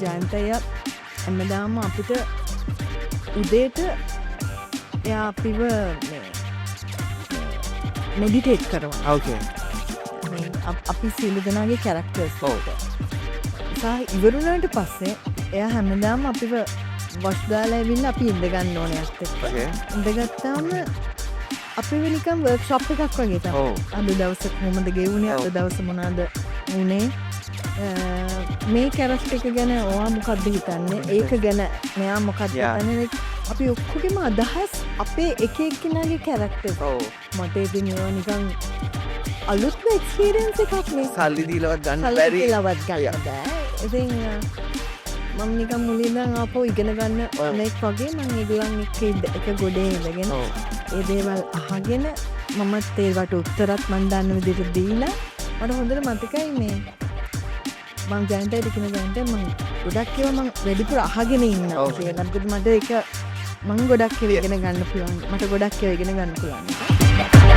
ජයන්තය හැමදාම අපිට උදේට එයා අපිව මෙඩිටේට් කරනවා. ඕකේ. අපි සියලු දෙනාගේ කැරක්ටර්ස් සහ ඉවරුණාට පස්සේ එයා හැමදාම අපිව වොෂ් දාලා ඇවිල්ලා අපි ඉඳ ගන්න ඕනේ ඇත්තට. ඉඳගත්තාම අපි නිකන් වර්ක්ෂොප් එකක් වගේ තමයි. අද දවසේ කොහොමද ගෙවුනේ? අද දවසේ මොනවාද වුනේ? මේ කැරක්ටර් එක ගැන ඔයා මොකක්ද හිතන්නේ? ඒක ගැන මෙයා මොකක්ද හිතන්නේ? අපි ඔක්කොගේම අදහස් අපේ එක එක්කෙනාගේ කැරක්ටර්. මට ඉතින් ඒවා නිකන් අලුත්ම එක්ස්පීරියන්ස් එකක් නේ. සල්ලි දීලවත් ගන්න බැරි. සල්ලි දීලවත් ගන්න බෑ. ඉතින් මම නිකන් මුලින්ම ආපහු ඉගෙන ගන්න මේක වගේ මම ඒගොල්ලන් එක්ක එක ගොඩේ ඉඳගෙන ඒ දේවල් අහගෙන මමත් ඒවට උත්තරත් මම දන්න විදිහට දීලා මට හොඳට මතකයි මේ මම ජයන්තයට කියන ජයන්තය මම ගොඩක් ඒවා මම වැඩිපුර අහගෙන ඉන්නවා කියලා. මොකද මට ඒක මම ගොඩක් ඒවා ඉගෙන ගන්න පුළුවන්. මට ගොඩක් ඒවා ඉගෙන ගන්න පුළුවන්.